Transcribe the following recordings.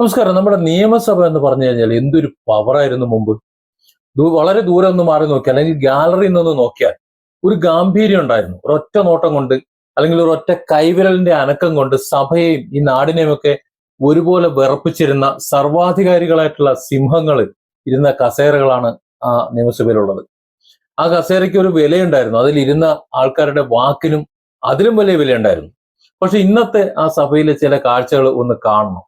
നമസ്കാരം. നമ്മുടെ നിയമസഭ എന്ന് പറഞ്ഞു കഴിഞ്ഞാൽ എന്തൊരു പവറായിരുന്നു മുമ്പ്. വളരെ ദൂരെ ഒന്ന് മാറി നോക്കിയാൽ അല്ലെങ്കിൽ ഗാലറിയിൽ നിന്ന് നോക്കിയാൽ ഒരു ഗാംഭീര്യം ഉണ്ടായിരുന്നു. ഒരൊറ്റ നോട്ടം കൊണ്ട് അല്ലെങ്കിൽ ഒരൊറ്റ കൈവിരലിന്റെ അനക്കം കൊണ്ട് സഭയെയും ഈ നാടിനെയും ഒക്കെ ഒരുപോലെ വിറപ്പിച്ചിരുന്ന സർവാധികാരികളായിട്ടുള്ള സിംഹങ്ങൾ ഇരുന്ന കസേരകളാണ് ആ നിയമസഭയിലുള്ളത്. ആ കസേരയ്ക്ക് ഒരു വിലയുണ്ടായിരുന്നു. അതിലിരുന്ന ആൾക്കാരുടെ വാക്കിനും അതിലും വലിയ വിലയുണ്ടായിരുന്നു. പക്ഷെ ഇന്നത്തെ ആ സഭയിലെ ചില കാഴ്ചകൾ ഒന്ന് കാണണം.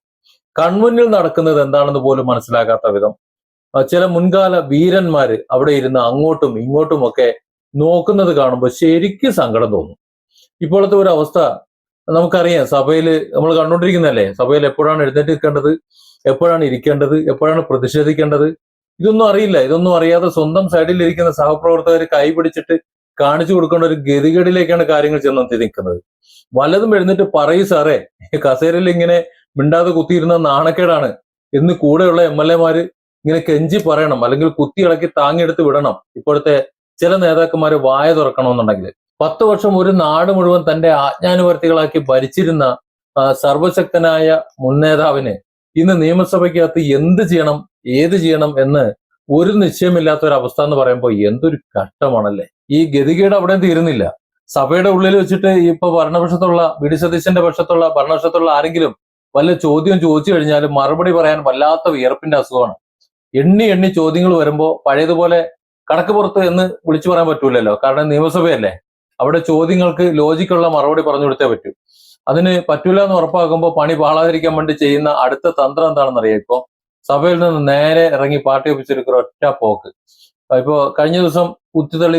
കൺമുന്നിൽ നടക്കുന്നത് എന്താണെന്ന് പോലും മനസ്സിലാക്കാത്ത വിധം ചില മുൻകാല വീരന്മാര് അവിടെ ഇരുന്ന് അങ്ങോട്ടും ഇങ്ങോട്ടും ഒക്കെ നോക്കുന്നത് കാണുമ്പോൾ ശരിക്കും സങ്കടം തോന്നും. ഇപ്പോഴത്തെ ഒരു അവസ്ഥ നമുക്കറിയാം. സഭയിൽ നമ്മൾ കണ്ടുകൊണ്ടിരിക്കുന്നതല്ലേ. സഭയിൽ എപ്പോഴാണ് എഴുന്നേറ്റ് നിൽക്കേണ്ടത്, എപ്പോഴാണ് ഇരിക്കേണ്ടത്, എപ്പോഴാണ് പ്രതിഷേധിക്കേണ്ടത്, ഇതൊന്നും അറിയില്ല. ഇതൊന്നും അറിയാതെ സ്വന്തം സൈഡിൽ ഇരിക്കുന്ന സഹപ്രവർത്തകർ കൈ പിടിച്ചിട്ട് കാണിച്ചു കൊടുക്കേണ്ട ഒരു ഗതികേടിലേക്കാണ് കാര്യങ്ങൾ ചെന്നെത്തി നിൽക്കുന്നത്. വല്ലതും എഴുന്നേറ്റ് പറയൂ സാറേ, കസേരയിൽ ഇങ്ങനെ മിണ്ടാതെ കുത്തിയിരുന്ന നാണക്കേടാണ് എന്ന് കൂടെയുള്ള MLA മാര് ഇങ്ങനെ കെഞ്ചി പറയണം, അല്ലെങ്കിൽ കുത്തി ഇളക്കി താങ്ങിയെടുത്ത് വിടണം. ഇപ്പോഴത്തെ ചില നേതാക്കന്മാര് വായ തുറക്കണമെന്നുണ്ടെങ്കിൽ 10 വർഷം ഒരു നാട് മുഴുവൻ തന്റെ ആജ്ഞാനുവർത്തികളാക്കി ഭരിച്ചിരുന്ന സർവശക്തനായ മുൻ നേതാവിന് ഇന്ന് നിയമസഭയ്ക്കകത്ത് എന്ത് ചെയ്യണം, ഏത് ചെയ്യണം എന്ന് ഒരു നിശ്ചയമില്ലാത്ത ഒരു അവസ്ഥ എന്ന് പറയുമ്പോൾ എന്തൊരു കഷ്ടമാണല്ലേ. ഈ ഗതികേട് അവിടെ തീരുന്നില്ല. സഭയുടെ ഉള്ളിൽ വെച്ചിട്ട് ഇപ്പൊ ഭരണപക്ഷത്തുള്ള വി.ഡി. സതീശന്റെ ഭരണപക്ഷത്തുള്ള ആരെങ്കിലും വല്ല ചോദ്യം ചോദിച്ചു കഴിഞ്ഞാൽ മറുപടി പറയാൻ വല്ലാത്ത വിയർപ്പിന്റെ അസുഖമാണ്. എണ്ണി എണ്ണി ചോദ്യങ്ങൾ വരുമ്പോൾ പഴയതുപോലെ കണക്ക് പുറത്ത് എന്ന് വിളിച്ചു പറയാൻ പറ്റൂലല്ലോ. കാരണം നിയമസഭയല്ലേ, അവിടെ ചോദ്യങ്ങൾക്ക് ലോജിക്കുള്ള മറുപടി പറഞ്ഞു കൊടുത്തേ പറ്റൂ. അതിന് പറ്റൂല എന്ന് ഉറപ്പാക്കുമ്പോൾ പണി പാളാതിരിക്കാൻ വേണ്ടി ചെയ്യുന്ന അടുത്ത തന്ത്രം എന്താണെന്ന് അറിയാം. ഇപ്പൊ സഭയിൽ നിന്ന് നേരെ ഇറങ്ങി പാർട്ടി ഓഫീസിലേക്ക് ഒറ്റ പോക്ക്. ഇപ്പോ കഴിഞ്ഞ ദിവസം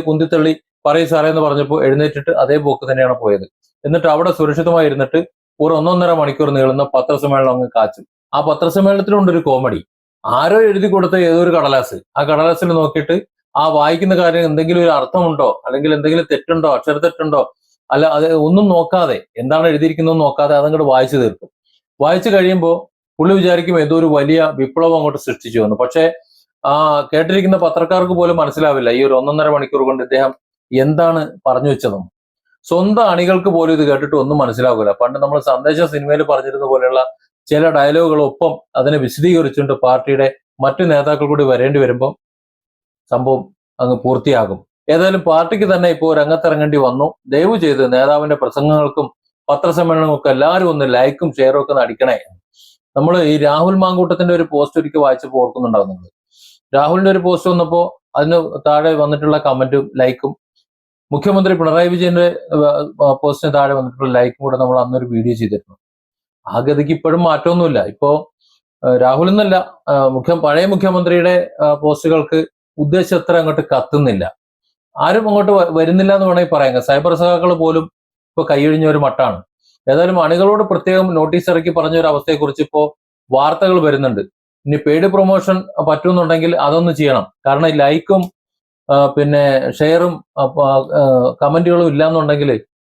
കുന്തിത്തള്ളി പറയും സാറേ എന്ന് പറഞ്ഞപ്പോൾ എഴുന്നേറ്റിട്ട് അതേ പോക്ക് തന്നെയാണ് പോയത്. എന്നിട്ട് അവിടെ സുരക്ഷിതമായി ഇരുന്നിട്ട് ഒരു 1.5 മണിക്കൂർ നീളുന്ന പത്രസമ്മേളനം അങ്ങ് കാച്ചും. ആ പത്രസമ്മേളനത്തിലുണ്ടൊരു കോമഡി. ആരോ എഴുതി കൊടുത്ത ഏതോ ഒരു കടലാസ്, ആ കടലാസിൽ നോക്കിയിട്ട് ആ വായിക്കുന്ന കാര്യം എന്തെങ്കിലും ഒരു അർത്ഥമുണ്ടോ, അല്ലെങ്കിൽ എന്തെങ്കിലും തെറ്റുണ്ടോ, അക്ഷരത്തെറ്റുണ്ടോ, അല്ല അത് ഒന്നും നോക്കാതെ, എന്താണ് എഴുതിയിരിക്കുന്നത് നോക്കാതെ അതങ്ങോട്ട് വായിച്ചു തീർക്കും. വായിച്ചു കഴിയുമ്പോൾ പുള്ളി വിചാരിക്കും ഏതോ ഒരു വലിയ വിപ്ലവം അങ്ങോട്ട് സൃഷ്ടിച്ചു വന്നു. പക്ഷേ ആ കേട്ടിരിക്കുന്ന പത്രക്കാർക്ക് പോലും മനസ്സിലാവില്ല ഈ ഒരു 1.5 മണിക്കൂർ കൊണ്ട് ഇദ്ദേഹം എന്താണ് പറഞ്ഞു വെച്ചതെന്ന്. സ്വന്തം അണികൾക്ക് പോലും ഇത് കേട്ടിട്ട് ഒന്നും മനസ്സിലാവില്ല. പണ്ട് നമ്മൾ സന്ദേശ സിനിമയിൽ പറഞ്ഞിരുന്ന പോലെയുള്ള ചില ഡയലോഗുകളൊപ്പം അതിനെ വിശദീകരിച്ചുകൊണ്ട് പാർട്ടിയുടെ മറ്റു നേതാക്കൾ കൂടി വരേണ്ടി വരുമ്പോൾ സംഭവം അങ്ങ് പൂർത്തിയാകും. ഏതായാലും പാർട്ടിക്ക് തന്നെ ഇപ്പോൾ രംഗത്തിറങ്ങേണ്ടി വന്നു. ദയവ് ചെയ്ത് നേതാവിന്റെ പ്രസംഗങ്ങൾക്കും പത്രസമ്മേളനങ്ങൾക്കും എല്ലാവരും ഒന്ന് ലൈക്കും ഷെയറും ഒക്കെ അടിക്കണേ. നമ്മൾ ഈ രാഹുൽ മാങ്കൂട്ടത്തിന്റെ ഒരു പോസ്റ്റ് ഒരിക്കൽ വായിച്ചപ്പോൾ ഓർക്കുന്നുണ്ടാവും നിങ്ങൾ. രാഹുലിന്റെ ഒരു പോസ്റ്റ് വന്നപ്പോൾ അതിന് താഴെ വന്നിട്ടുള്ള കമന്റും ലൈക്കും, മുഖ്യമന്ത്രി പിണറായി വിജയന്റെ പോസ്റ്റിന് താഴെ വന്നിട്ടുള്ള ലൈക്കും കൂടെ നമ്മൾ അന്നൊരു വീഡിയോ ചെയ്തിരുന്നു. ആ ഗതിക്ക് ഇപ്പോഴും മാറ്റമൊന്നുമില്ല. ഇപ്പോ രാഹുൽ എന്നല്ല, പഴയ മുഖ്യമന്ത്രിയുടെ പോസ്റ്റുകൾക്ക് ഉദ്ദേശത്ര അങ്ങോട്ട് കത്തുന്നില്ല. ആരും അങ്ങോട്ട് വരുന്നില്ല എന്ന് വേണമെങ്കിൽ പറയാം. സൈബർ സഖാക്കൾ പോലും ഇപ്പൊ കൈയൊഴിഞ്ഞ ഒരു മട്ടാണ്. ഏതായാലും അണികളോട് പ്രത്യേകം നോട്ടീസ് ഇറക്കി പറഞ്ഞ ഒരു അവസ്ഥയെക്കുറിച്ച് ഇപ്പോ വാർത്തകൾ വരുന്നുണ്ട്. ഇനി പെയ്ഡ് പ്രൊമോഷൻ പറ്റുന്നുണ്ടെങ്കിൽ അതൊന്ന് ചെയ്യണം. കാരണം ഈ ലൈക്കും പിന്നെ ഷെയറും കമന്റുകളും ഇല്ലാന്നുണ്ടെങ്കിൽ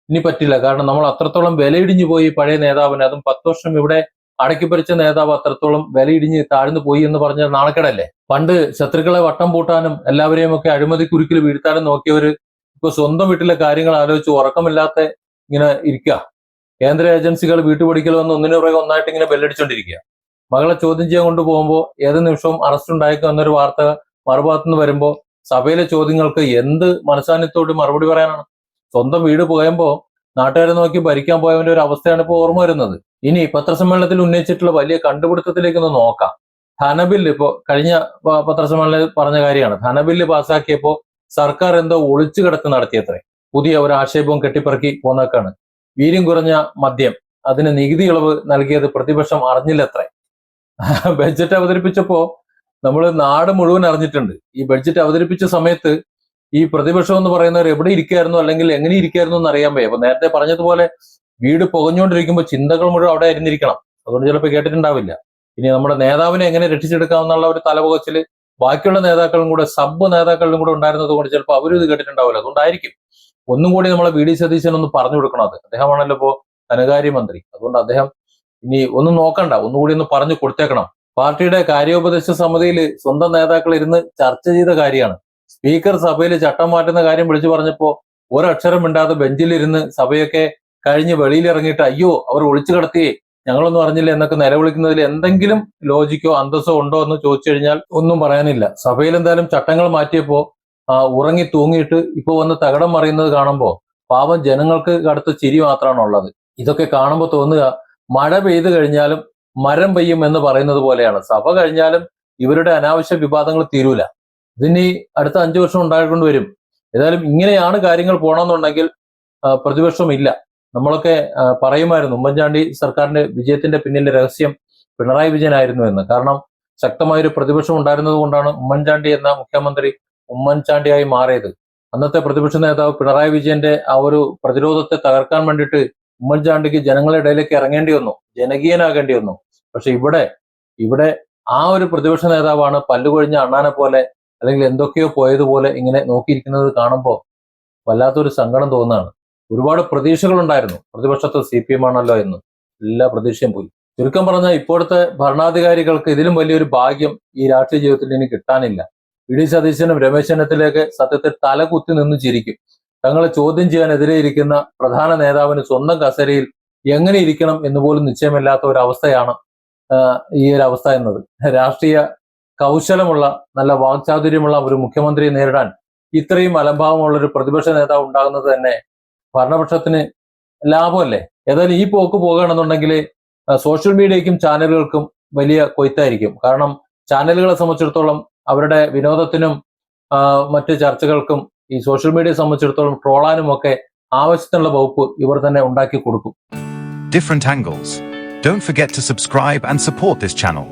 ഇനി പറ്റില്ല. കാരണം നമ്മൾ അത്രത്തോളം വിലയിടിഞ്ഞു പോയി പഴയ നേതാവിന്. അതും 10 വർഷം ഇവിടെ അടക്കി ഭരിച്ച നേതാവ് അത്രത്തോളം വിലയിടിഞ്ഞ് താഴ്ന്നു പോയി എന്ന് പറഞ്ഞാൽ നാണക്കേടല്ലേ. പണ്ട് ശത്രുക്കളെ വട്ടം പൂട്ടാനും എല്ലാവരെയും ഒക്കെ അഴിമതി കുരുക്കിൽ വീഴ്ത്താനും നോക്കിയവര് ഇപ്പൊ സ്വന്തം വീട്ടിലെ കാര്യങ്ങൾ ആലോചിച്ച് ഉറക്കമില്ലാത്ത ഇങ്ങനെ ഇരിക്കുക. കേന്ദ്ര ഏജൻസികൾ വീട്ടുപടിക്കൽ വന്ന് ഒന്നിനു പുറകെ ഒന്നായിട്ട് ഇങ്ങനെ ബെല്ലടിച്ചോണ്ടിരിക്കുക. മകളെ ചോദ്യം ചെയ്യാൻ കൊണ്ടുപോകുമ്പോൾ ഏത് നിമിഷവും അറസ്റ്റ് ഉണ്ടായേക്കും എന്നൊരു വാർത്ത മറുഭാഗത്തുനിന്ന് വരുമ്പോൾ സഭയിലെ ചോദ്യങ്ങൾക്ക് എന്ത് മനസാന്നിധ്യത്തോട് മറുപടി പറയാനാണ്? സ്വന്തം വീട് പോയപ്പോ നാട്ടുകാരെ നോക്കി ഭരിക്കാൻ പോയവന്റെ ഒരു അവസ്ഥയാണ് ഇപ്പോൾ ഓർമ്മ വരുന്നത്. ഇനി പത്രസമ്മേളനത്തിൽ ഉന്നയിച്ചിട്ടുള്ള വലിയ കണ്ടുപിടുത്തത്തിലേക്ക് ഒന്ന് നോക്കാം. ധനബില്ല് ഇപ്പോ കഴിഞ്ഞ പത്രസമ്മേളനത്തിൽ പറഞ്ഞ കാര്യമാണ്. ധനബില്ല് പാസ്സാക്കിയപ്പോ സർക്കാർ എന്തോ ഒളിച്ചു കിടത്ത് നടത്തിയത്രേ. പുതിയ ഒരു ആക്ഷേപവും കെട്ടിപ്പറക്കി പോന്നേക്കാണ്. വീര്യം കുറഞ്ഞ മദ്യം, അതിന് നികുതി ഇളവ് നൽകിയത് പ്രതിപക്ഷം അറിഞ്ഞില്ലത്രേ. ബഡ്ജറ്റ് അവതരിപ്പിച്ചപ്പോ നമ്മൾ നാട് മുഴുവൻ അറിഞ്ഞിട്ടുണ്ട്. ഈ ബഡ്ജറ്റ് അവതരിപ്പിച്ച സമയത്ത് ഈ പ്രതിപക്ഷം എന്ന് പറയുന്നവർ എവിടെ ഇരിക്കായിരുന്നു, അല്ലെങ്കിൽ എങ്ങനെ ഇരിക്കായിരുന്നു എന്ന് അറിയാൻ വയ്യ. അപ്പൊ നേരത്തെ പറഞ്ഞതുപോലെ വീട് പുകഞ്ഞുകൊണ്ടിരിക്കുമ്പോൾ ചിന്തകൾ മുഴുവൻ അവിടെ ഇരുന്നിരിക്കണം. അതുകൊണ്ട് ചിലപ്പോൾ കേട്ടിട്ടുണ്ടാവില്ല. ഇനി നമ്മുടെ നേതാവിനെ എങ്ങനെ രക്ഷിച്ചെടുക്കാമെന്നുള്ള ഒരു തലപുകച്ചില് ബാക്കിയുള്ള നേതാക്കളും കൂടെ, സബ് നേതാക്കളിലും കൂടെ ഉണ്ടായിരുന്നത് കൊണ്ട് ചിലപ്പോൾ അവരും ഇത് കേട്ടിട്ടുണ്ടാവില്ല. അതുകൊണ്ടായിരിക്കും ഒന്നും കൂടി നമ്മളെ വി.ഡി. സതീശൻ ഒന്ന് പറഞ്ഞു കൊടുക്കണം. അത് അദ്ദേഹമാണല്ലോ ഇപ്പോ ധനകാര്യമന്ത്രി. അതുകൊണ്ട് അദ്ദേഹം ഇനി ഒന്നും നോക്കണ്ട, ഒന്നുകൂടി ഒന്ന് പറഞ്ഞു കൊടുത്തേക്കണം. പാർട്ടിയുടെ കാര്യോപദേശ സമിതിയിൽ സ്വന്തം നേതാക്കൾ ഇരുന്ന് ചർച്ച ചെയ്ത കാര്യമാണ്. സ്പീക്കർ സഭയിൽ ചട്ടം മാറ്റുന്ന കാര്യം വിളിച്ചു പറഞ്ഞപ്പോ ഒരക്ഷരം മിണ്ടാതെ ബെഞ്ചിലിരുന്ന് സഭയൊക്കെ കഴിഞ്ഞ് വെളിയിലിറങ്ങിയിട്ട് അയ്യോ അവർ ഒളിച്ചു കടത്തിയേ, ഞങ്ങളൊന്നും അറിഞ്ഞില്ല എന്നൊക്കെ നിലവിളിക്കുന്നതിൽ എന്തെങ്കിലും ലോജിക്കോ അന്തസ്സോ ഉണ്ടോ എന്ന് ചോദിച്ചു കഴിഞ്ഞാൽ ഒന്നും പറയാനില്ല. സഭയിൽ എന്തായാലും ചട്ടങ്ങൾ മാറ്റിയപ്പോ ഉറങ്ങി തൂങ്ങിയിട്ട് ഇപ്പൊ വന്ന് തകിടം മറിയുന്നത് കാണുമ്പോൾ പാവം ജനങ്ങൾക്ക് അടുത്ത് ചിരി മാത്രമാണ് ഉള്ളത്. ഇതൊക്കെ കാണുമ്പോൾ തോന്നുക മഴ പെയ്തു കഴിഞ്ഞാലും മരം പെയ്യും എന്ന് പറയുന്നത് പോലെയാണ്. സഭ കഴിഞ്ഞാലും ഇവരുടെ അനാവശ്യ വിവാദങ്ങൾ തീരൂല. ഇതിനി അടുത്ത 5 വർഷം ഉണ്ടായിക്കൊണ്ട് വരും. ഏതായാലും ഇങ്ങനെയാണ് കാര്യങ്ങൾ പോകണമെന്നുണ്ടെങ്കിൽ പ്രതിപക്ഷമില്ല. നമ്മളൊക്കെ പറയുമായിരുന്നു ഉമ്മൻചാണ്ടി സർക്കാരിന്റെ വിജയത്തിന്റെ പിന്നിലെ രഹസ്യം പിണറായി വിജയനായിരുന്നു എന്ന്. കാരണം ശക്തമായൊരു പ്രതിപക്ഷം ഉണ്ടായിരുന്നത് കൊണ്ടാണ് ഉമ്മൻചാണ്ടി എന്ന മുഖ്യമന്ത്രി ഉമ്മൻചാണ്ടിയായി മാറിയത്. അന്നത്തെ പ്രതിപക്ഷ നേതാവ് പിണറായി വിജയന്റെ ആ ഒരു പ്രതിരോധത്തെ തകർക്കാൻ വേണ്ടിയിട്ട് ഉമ്മൻചാണ്ടിക്ക് ജനങ്ങളുടെ ഇടയിലേക്ക് ഇറങ്ങേണ്ടി വന്നു, ജനകീയനാകേണ്ടി വന്നു. പക്ഷെ ഇവിടെ ആ ഒരു പ്രതിപക്ഷ നേതാവാണ് പല്ലുകൊഴിഞ്ഞ അണ്ണാനെ പോലെ അല്ലെങ്കിൽ എന്തൊക്കെയോ പോയതുപോലെ ഇങ്ങനെ നോക്കിയിരിക്കുന്നത് കാണുമ്പോൾ വല്ലാത്തൊരു സങ്കടം തോന്നുകയാണ്. ഒരുപാട് പ്രതീക്ഷകൾ ഉണ്ടായിരുന്നു പ്രതിപക്ഷത്ത് CPM ആണല്ലോ എന്ന്. എല്ലാ പ്രതീക്ഷയും പോയി. ചുരുക്കം പറഞ്ഞാൽ ഇപ്പോഴത്തെ ഭരണാധികാരികൾക്ക് ഇതിലും വലിയൊരു ഭാഗ്യം ഈ രാഷ്ട്രീയ ജീവിതത്തിൽ ഇനി കിട്ടാനില്ല. വി.ഡി. സതീശനും രമേശ് ചെന്നിത്തലയൊക്കെ സത്യത്തിൽ തലകുത്തി നിന്ന് ചിരിക്കും. തങ്ങളെ ചോദ്യം ചെയ്യാനെതിരെ ഇരിക്കുന്ന പ്രധാന നേതാവിന് സ്വന്തം കസേരയിൽ എങ്ങനെ ഇരിക്കണം എന്ന് പോലും നിശ്ചയമില്ലാത്ത ഒരു അവസ്ഥയാണ് ഈ ഒരു അവസ്ഥ എന്നത്. രാഷ്ട്രീയ കൗശലമുള്ള നല്ല വാക്ചാതുര്യമുള്ള ഒരു മുഖ്യമന്ത്രിയെ നേരിടാൻ ഇത്രയും അലംഭാവമുള്ള ഒരു പ്രതിപക്ഷ നേതാവ് ഉണ്ടാകുന്നത് തന്നെ ഭരണപക്ഷത്തിന് ലാഭമല്ലേ. ഏതായാലും ഈ പോക്ക് പോകുകയാണെന്നുണ്ടെങ്കിൽ സോഷ്യൽ മീഡിയയ്ക്കും ചാനലുകൾക്കും വലിയ കൊയ്ത്തായിരിക്കും. കാരണം ചാനലുകളെ സംബന്ധിച്ചിടത്തോളം അവരുടെ വിനോദത്തിനും മറ്റ് ചർച്ചകൾക്കും ഈ സോഷ്യൽ മീഡിയയെ സംബന്ധിച്ചിടത്തോളം ട്രോളാനും ഒക്കെ ആവശ്യത്തിനുള്ള വകുപ്പ് ഇവർ തന്നെ ഉണ്ടാക്കി കൊടുക്കും. Different angles. Don't forget to subscribe and support this channel.